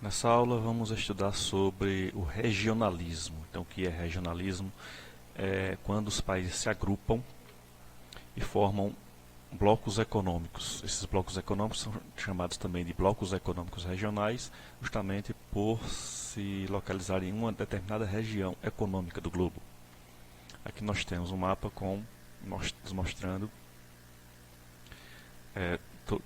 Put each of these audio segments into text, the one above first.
Nessa aula vamos estudar sobre o regionalismo. Então, o que é regionalismo? É quando os países se agrupam e formam blocos econômicos. Esses blocos econômicos são chamados também de blocos econômicos regionais, justamente por se localizarem em uma determinada região econômica do globo. Aqui nós temos um mapa mostrando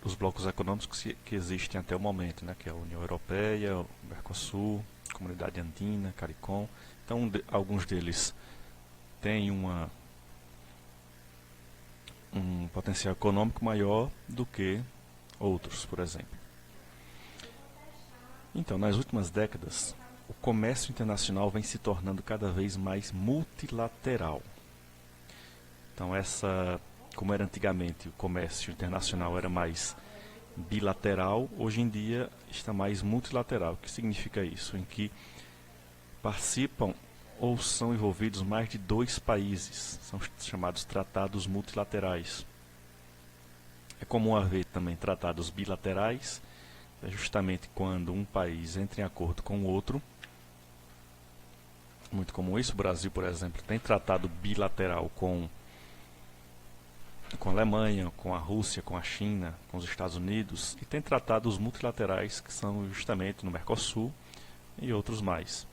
os blocos econômicos que existem até o momento, né, que é a União Europeia, o Mercosul, Comunidade Andina, CARICOM. Então, alguns deles têm um potencial econômico maior do que outros, por exemplo. Então, nas últimas décadas, o comércio internacional vem se tornando cada vez mais multilateral. Então, como era antigamente, o comércio internacional era mais bilateral, hoje em dia está mais multilateral. O que significa isso? Em que participam ou são envolvidos mais de 2 países, são chamados tratados multilaterais. É comum haver também tratados bilaterais, é justamente quando um país entra em acordo com o outro. Muito comum isso. O Brasil, por exemplo, tem tratado bilateral com a Alemanha, com a Rússia, com a China, com os Estados Unidos, e tem tratados multilaterais que são justamente no Mercosul e outros mais.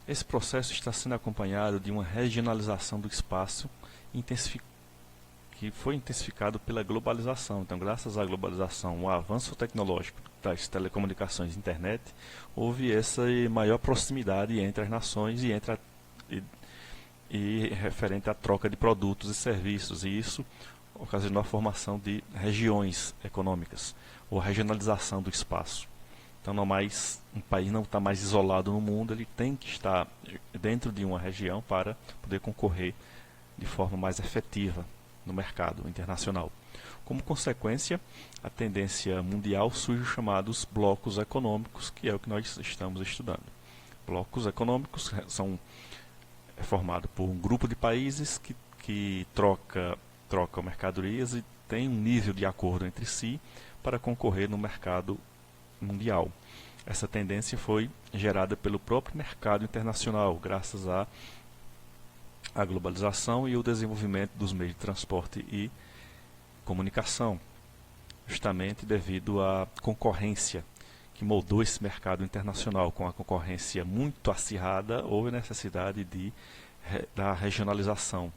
Esse processo está sendo acompanhado de uma regionalização do espaço que foi intensificado pela globalização. Então, graças à globalização, o avanço tecnológico das telecomunicações e internet, houve essa maior proximidade entre as nações e referente à troca de produtos e serviços, e isso ocasionou a formação de regiões econômicas, ou regionalização do espaço. Então, um país não está mais isolado no mundo, ele tem que estar dentro de uma região para poder concorrer de forma mais efetiva no mercado internacional. Como consequência, a tendência mundial surge os chamados blocos econômicos, que é o que nós estamos estudando. Blocos econômicos é formado por um grupo de países que trocam mercadorias e tem um nível de acordo entre si para concorrer no mercado mundial. Essa tendência foi gerada pelo próprio mercado internacional, graças à globalização e o desenvolvimento dos meios de transporte e comunicação, justamente devido à concorrência que moldou esse mercado internacional. Com a concorrência muito acirrada, houve necessidade da regionalização,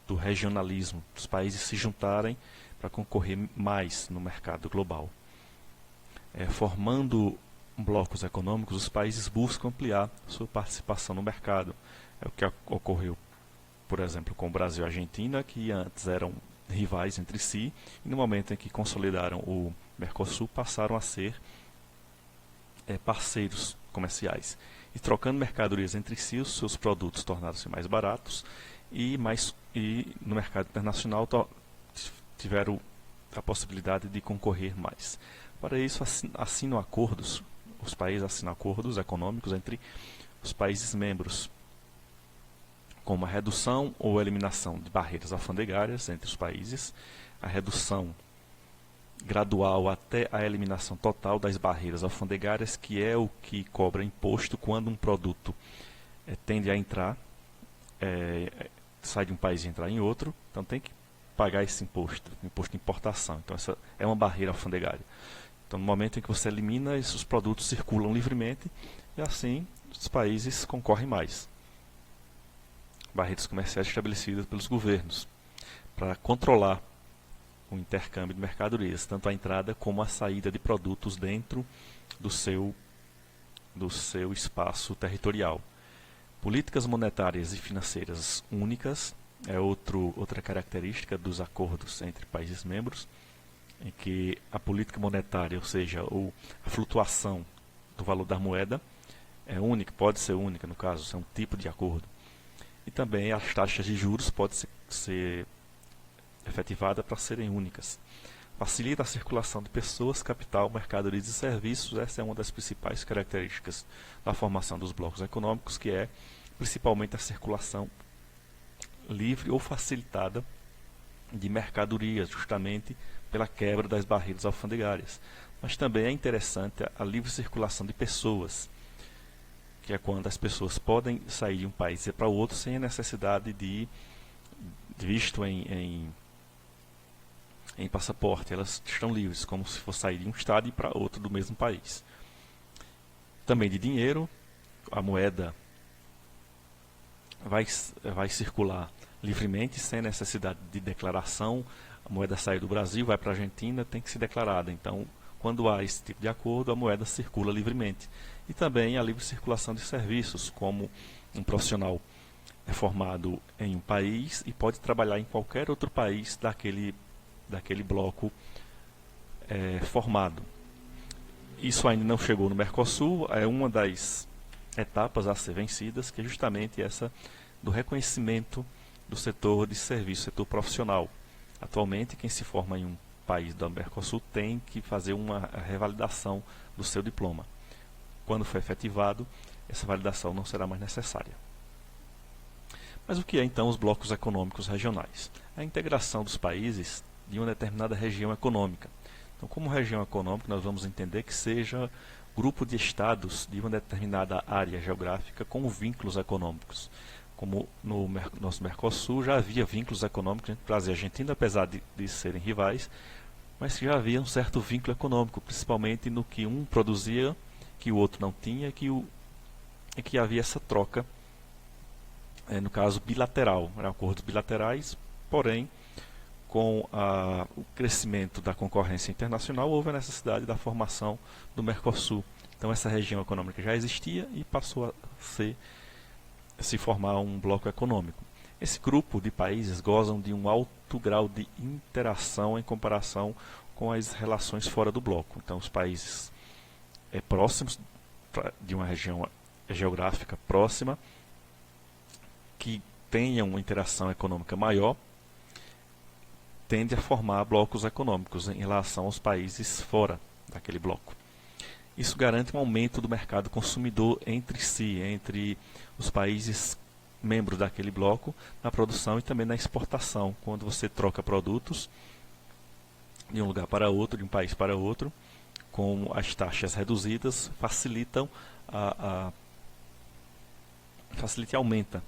do regionalismo, dos países se juntarem para concorrer mais no mercado global. Formando blocos econômicos, os países buscam ampliar sua participação no mercado. É o que ocorreu, por exemplo, com o Brasil e a Argentina, que antes eram rivais entre si, e no momento em que consolidaram o Mercosul, passaram a ser parceiros comerciais. E trocando mercadorias entre si, os seus produtos tornaram-se mais baratos e no mercado internacional tiveram a possibilidade de concorrer mais. Para isso, os países assinam acordos econômicos entre os países membros, como a redução ou eliminação de barreiras alfandegárias entre os países, a redução gradual até a eliminação total das barreiras alfandegárias, que é o que cobra imposto quando um produto tende a entrar, sai de um país e entrar em outro, então tem que pagar esse imposto de importação. Então essa é uma barreira alfandegária. Então, no momento em que você elimina, esses produtos circulam livremente e assim os países concorrem mais. Barreiras comerciais estabelecidas pelos governos para controlar o intercâmbio de mercadorias, tanto a entrada como a saída de produtos dentro do seu espaço territorial. Políticas monetárias e financeiras únicas é outra característica dos acordos entre países membros, em que a política monetária, ou seja, a flutuação do valor da moeda, é única, pode ser única no caso, é um tipo de acordo. E também as taxas de juros podem ser efetivadas para serem únicas. Facilita a circulação de pessoas, capital, mercadorias e serviços. Essa é uma das principais características da formação dos blocos econômicos, que é principalmente a circulação livre ou facilitada de mercadorias, justamente pela quebra das barreiras alfandegárias. Mas também é interessante a livre circulação de pessoas, que é quando as pessoas podem sair de um país e ir para o outro sem a necessidade de visto em passaporte. Elas estão livres, como se fosse sair de um estado e ir para outro do mesmo país. Também de dinheiro, a moeda vai circular livremente, sem necessidade de declaração. A moeda sai do Brasil, vai para a Argentina, tem que ser declarada. Então, quando há esse tipo de acordo, a moeda circula livremente. E também a livre circulação de serviços, como um profissional é formado em um país e pode trabalhar em qualquer outro país daquele bloco formado. Isso ainda não chegou no Mercosul, é uma das etapas a ser vencidas, que é justamente essa do reconhecimento do setor de serviço, setor profissional. Atualmente, quem se forma em um país do Mercosul tem que fazer uma revalidação do seu diploma. Quando for efetivado, essa validação não será mais necessária. Mas o que é então os blocos econômicos regionais? A integração dos países de uma determinada região econômica. Então, como região econômica, nós vamos entender que seja grupo de estados de uma determinada área geográfica com vínculos econômicos. Como no nosso Mercosul já havia vínculos econômicos entre Brasil e Argentina, apesar de serem rivais, mas que já havia um certo vínculo econômico, principalmente no que um produzia, que o outro não tinha, e que havia essa troca, no caso bilateral, acordos bilaterais, porém, com o crescimento da concorrência internacional, houve a necessidade da formação do Mercosul. Então, essa região econômica já existia e passou a se formar um bloco econômico. Esse grupo de países gozam de um alto grau de interação em comparação com as relações fora do bloco. Então, os países próximos de uma região geográfica próxima, que tenham uma interação econômica maior, tende a formar blocos econômicos em relação aos países fora daquele bloco. Isso garante um aumento do mercado consumidor entre si, entre os países membros daquele bloco, na produção e também na exportação. Quando você troca produtos de um lugar para outro, de um país para outro, com as taxas reduzidas, facilita e aumenta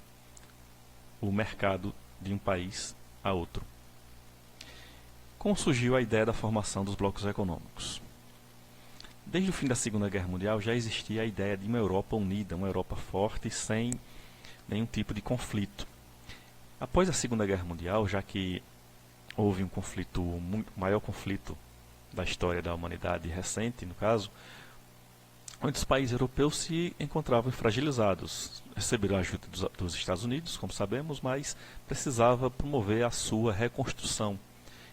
o mercado de um país a outro. Como surgiu a ideia da formação dos blocos econômicos? Desde o fim da Segunda Guerra Mundial já existia a ideia de uma Europa unida, uma Europa forte, sem nenhum tipo de conflito. Após a Segunda Guerra Mundial, já que houve o maior conflito da história da humanidade recente, no caso, onde os países europeus se encontravam fragilizados. Receberam a ajuda dos Estados Unidos, como sabemos, mas precisava promover a sua reconstrução.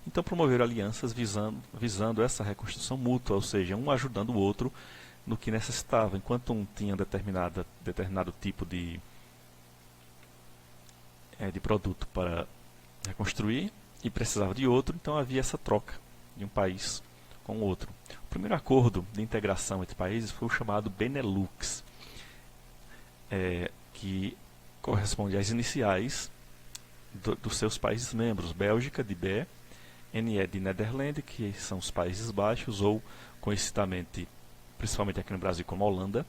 Então promoveram alianças visando essa reconstrução mútua, ou seja, um ajudando o outro no que necessitava. Enquanto um tinha determinado tipo de produto para reconstruir e precisava de outro, então havia essa troca de um país com o outro. O primeiro acordo de integração entre países foi o chamado Benelux, que corresponde às iniciais dos seus países membros: Bélgica, de BE, NE de Nederlândia, que são os Países Baixos, ou conhecidamente, principalmente aqui no Brasil, como Holanda,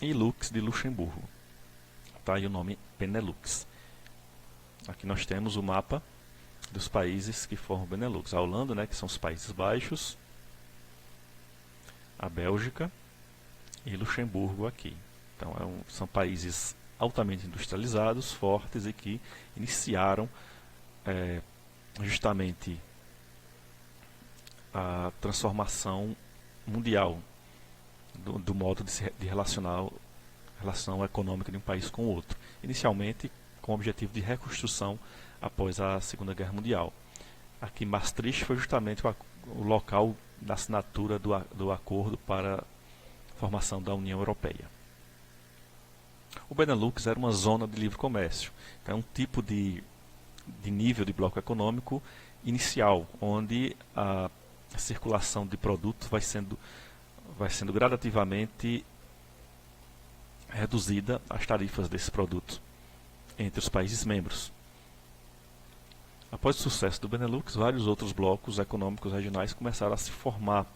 e Lux de Luxemburgo. Tá aí o nome Benelux. Aqui nós temos o mapa dos países que formam o Benelux. A Holanda, né, que são os Países Baixos, a Bélgica e Luxemburgo aqui. Então são países altamente industrializados, fortes e que iniciaram justamente a transformação mundial do modo de relação econômica de um país com o outro. Inicialmente com o objetivo de reconstrução após a Segunda Guerra Mundial. Aqui Maastricht foi justamente o local da assinatura do acordo para a formação da União Europeia. O Benelux era uma zona de livre comércio. Então, é um tipo de nível de bloco econômico inicial, onde a circulação de produtos vai sendo gradativamente reduzida as tarifas desses produtos entre os países membros. Após o sucesso do Benelux, vários outros blocos econômicos regionais começaram a se formar,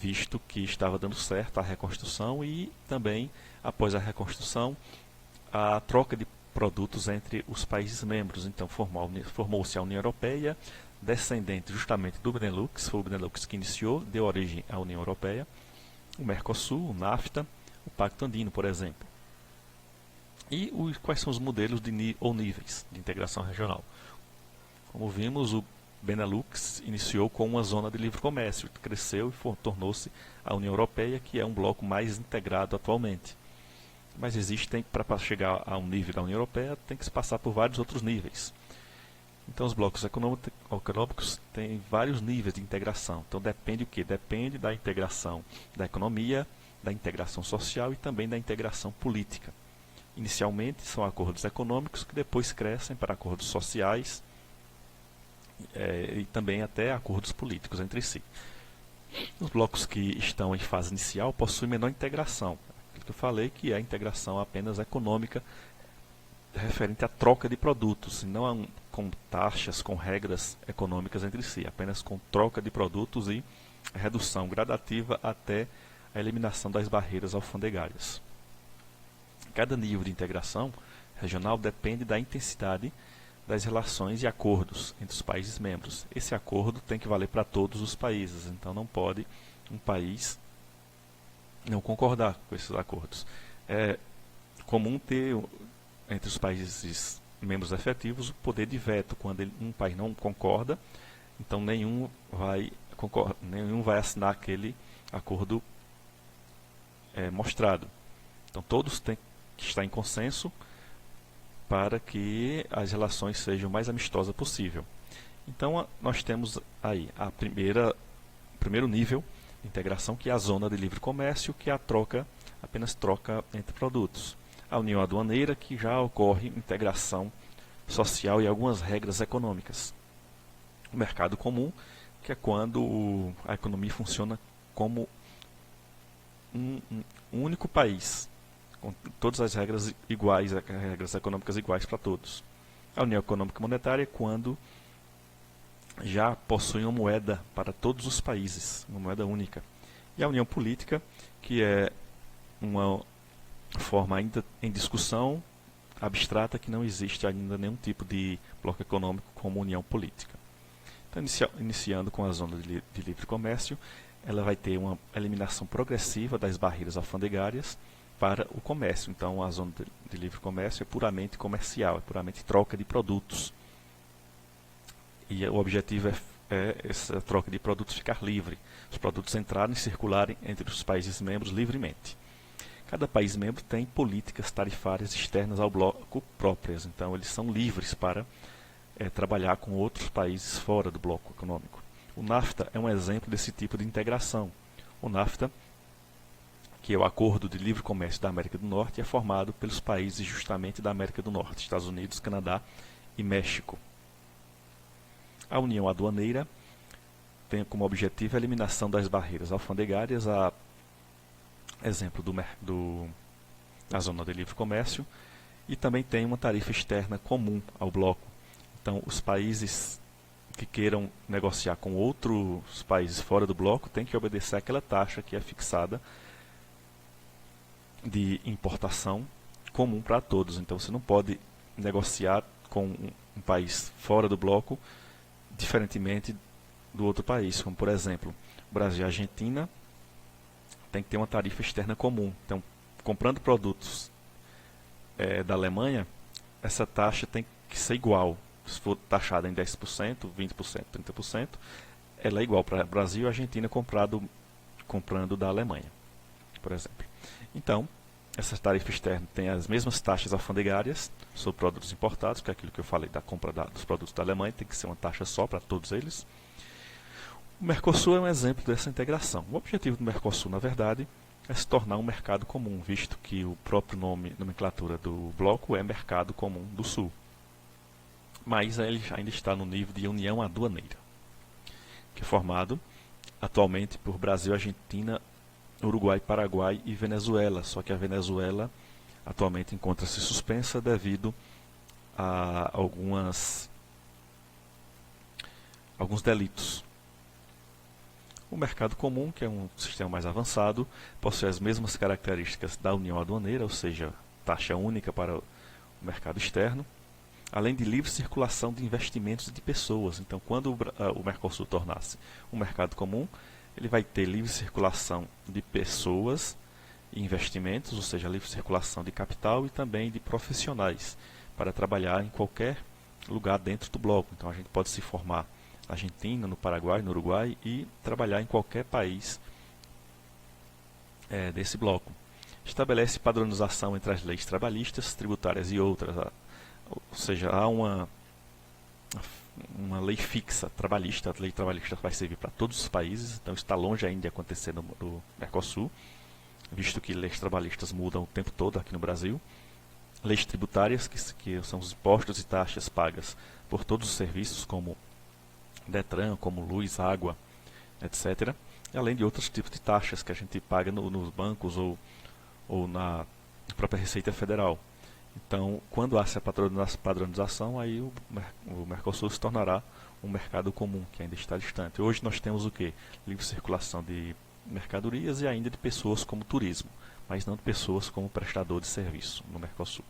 visto que estava dando certo a reconstrução e também, após a reconstrução, a troca de produtos entre os países membros. Então formou-se a União Europeia, descendente justamente do Benelux, foi o Benelux que iniciou, deu origem à União Europeia, o Mercosul, o NAFTA, o Pacto Andino, por exemplo. E quais são os modelos ou níveis de integração regional? Como vimos, o Benelux iniciou com uma zona de livre comércio, cresceu e tornou-se a União Europeia, que é um bloco mais integrado atualmente. Mas para chegar a um nível da União Europeia, tem que se passar por vários outros níveis. Então os blocos econômicos têm vários níveis de integração. Então depende o quê? Depende da integração da economia, da integração social e também da integração política. Inicialmente são acordos econômicos que depois crescem para acordos sociais e também até acordos políticos entre si. Os blocos que estão em fase inicial possuem menor integração. Aquilo que eu falei que é a integração apenas econômica referente à troca de produtos, e não com taxas, com regras econômicas entre si, apenas com troca de produtos e redução gradativa até a eliminação das barreiras alfandegárias. Cada nível de integração regional depende da intensidade das relações e acordos entre os países membros. Esse acordo tem que valer para todos os países, então não pode um país não concordar com esses acordos. É comum ter entre os países membros efetivos o poder de veto. Quando um país não concorda, então nenhum vai assinar aquele acordo mostrado. Então todos têm que estar em consenso para que as relações sejam o mais amistosas possível. Então nós temos aí o primeiro nível de integração, que é a zona de livre comércio, que é a apenas troca entre produtos. A união aduaneira, que já ocorre integração social e algumas regras econômicas. O mercado comum, que é quando a economia funciona como um único país, com todas as regras iguais, regras econômicas iguais para todos. A união econômica e monetária é quando já possui uma moeda para todos os países, uma moeda única. E a união política, que é uma forma ainda em discussão, abstrata, que não existe ainda nenhum tipo de bloco econômico como união política. Então, iniciando com a zona de livre comércio, ela vai ter uma eliminação progressiva das barreiras alfandegárias para o comércio. Então, a zona de livre comércio é puramente comercial, é puramente troca de produtos. E o objetivo é essa troca de produtos ficar livre, os produtos entrarem e circularem entre os países membros livremente. Cada país membro tem políticas tarifárias externas ao bloco próprias, então eles são livres para trabalhar com outros países fora do bloco econômico. O NAFTA é um exemplo desse tipo de integração. O NAFTA, que é o Acordo de Livre Comércio da América do Norte, é formado pelos países justamente da América do Norte, Estados Unidos, Canadá e México. A União Aduaneira tem como objetivo a eliminação das barreiras alfandegárias, a exemplo da zona de livre comércio, e também tem uma tarifa externa comum ao bloco. Então, os países que queiram negociar com outros países fora do bloco têm que obedecer àquela taxa que é fixada de importação comum para todos. Então, você não pode negociar com um país fora do bloco diferentemente do outro país, como por exemplo, o Brasil e a Argentina tem que ter uma tarifa externa comum. Então, comprando produtos da Alemanha, essa taxa tem que ser igual. Se for taxada em 10%, 20%, 30%, ela é igual para o Brasil e a Argentina comprando da Alemanha, por exemplo. Então, essa tarifa externa tem as mesmas taxas alfandegárias sobre produtos importados, que é aquilo que eu falei da compra dos produtos da Alemanha, tem que ser uma taxa só para todos eles. O Mercosul é um exemplo dessa integração. O objetivo do Mercosul, na verdade, é se tornar um mercado comum, visto que o próprio nomenclatura do bloco é Mercado Comum do Sul. Mas ele ainda está no nível de União Aduaneira, que é formado atualmente por Brasil, Argentina, Uruguai, Paraguai e Venezuela. Só que a Venezuela atualmente encontra-se suspensa devido a alguns delitos. O mercado comum, que é um sistema mais avançado, possui as mesmas características da união aduaneira, ou seja, taxa única para o mercado externo, além de livre circulação de investimentos e de pessoas. Então, quando o Mercosul tornar-se um mercado comum, ele vai ter livre circulação de pessoas e investimentos, ou seja, livre circulação de capital e também de profissionais, para trabalhar em qualquer lugar dentro do bloco. Então, a gente pode se formar na Argentina, no Paraguai, no Uruguai e trabalhar em qualquer país desse bloco. Estabelece padronização entre as leis trabalhistas, tributárias e outras, ou seja, há uma lei fixa trabalhista. A lei trabalhista vai servir para todos os países, então está longe ainda de acontecer no Mercosul, visto que leis trabalhistas mudam o tempo todo aqui no Brasil. Leis tributárias, que são os impostos e taxas pagas por todos os serviços, como Detran, como luz, água, etc. E além de outros tipos de taxas que a gente paga nos bancos ou na própria Receita Federal. Então, quando há essa padronização, aí o Mercosul se tornará um mercado comum, que ainda está distante. Hoje nós temos o quê? Livre circulação de mercadorias e ainda de pessoas como turismo, mas não de pessoas como prestador de serviço no Mercosul.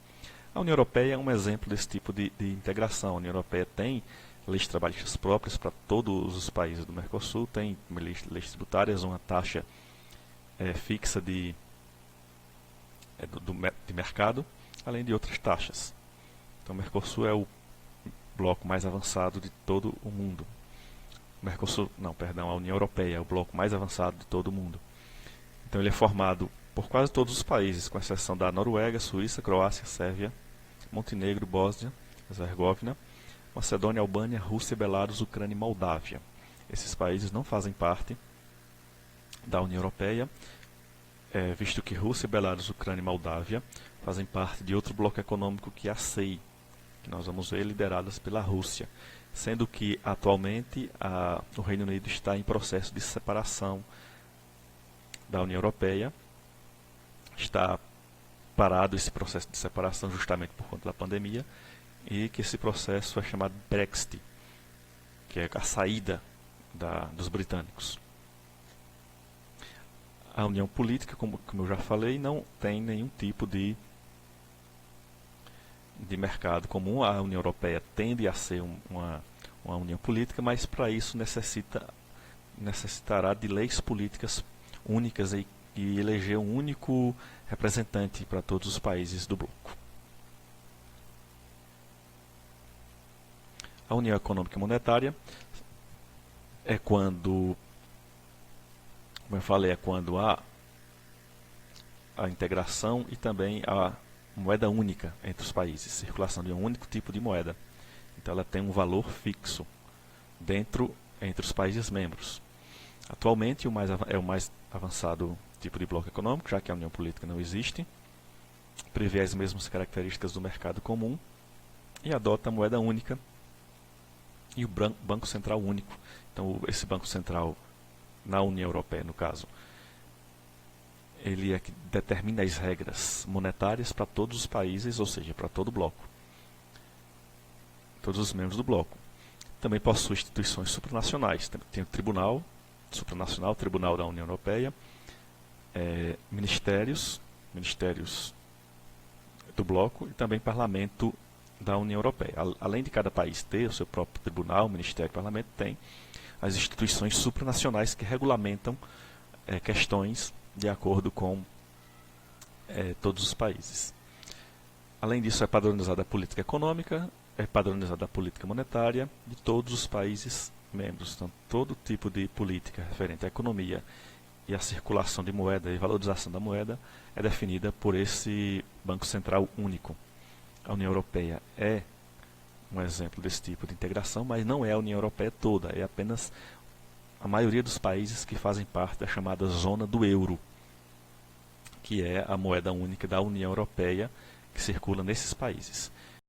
A União Europeia é um exemplo desse tipo de integração. A União Europeia tem leis trabalhistas próprias para todos os países do Mercosul, tem leis tributárias, uma taxa fixa de mercado, além de outras taxas. Então, o Mercosul é o bloco mais avançado de todo o mundo. A União Europeia é o bloco mais avançado de todo o mundo. Então, ele é formado por quase todos os países, com exceção da Noruega, Suíça, Croácia, Sérvia, Montenegro, Bósnia, Herzegovina, Macedônia, Albânia, Rússia, Belarus, Ucrânia e Moldávia. Esses países não fazem parte da União Europeia, visto que Rússia, Belarus, Ucrânia e Moldávia fazem parte de outro bloco econômico que é a CEI, que nós vamos ver lideradas pela Rússia, sendo que atualmente o Reino Unido está em processo de separação da União Europeia. Está parado esse processo de separação justamente por conta da pandemia, e que esse processo é chamado Brexit, que é a saída dos britânicos. A união política, como eu já falei, não tem nenhum tipo de mercado comum. A União Europeia tende a ser uma união política, mas para isso necessitará de leis políticas únicas e eleger um único representante para todos os países do bloco. A União Econômica e Monetária é quando, como eu falei, há a integração e também a moeda única entre os países, circulação de um único tipo de moeda. Então ela tem um valor fixo entre os países membros. Atualmente é o mais avançado tipo de bloco econômico, já que a união política não existe, prevê as mesmas características do mercado comum e adota a moeda única e o Banco Central único. Então, esse Banco Central, na União Europeia, no caso, ele é que determina as regras monetárias para todos os países, ou seja, para todo o bloco, todos os membros do bloco. Também possui instituições supranacionais. Tem o Tribunal Supranacional, Tribunal da União Europeia, ministérios do bloco e também Parlamento da União Europeia. Além de cada país ter o seu próprio tribunal, ministério e parlamento, tem as instituições supranacionais que regulamentam questões de acordo com todos os países. Além disso, é padronizada a política econômica, é padronizada a política monetária de todos os países membros. Então, todo tipo de política referente à economia e à circulação de moeda e valorização da moeda é definida por esse Banco Central único. A União Europeia é um exemplo desse tipo de integração, mas não é a União Europeia toda, é apenas a maioria dos países que fazem parte da chamada zona do euro, que é a moeda única da União Europeia que circula nesses países.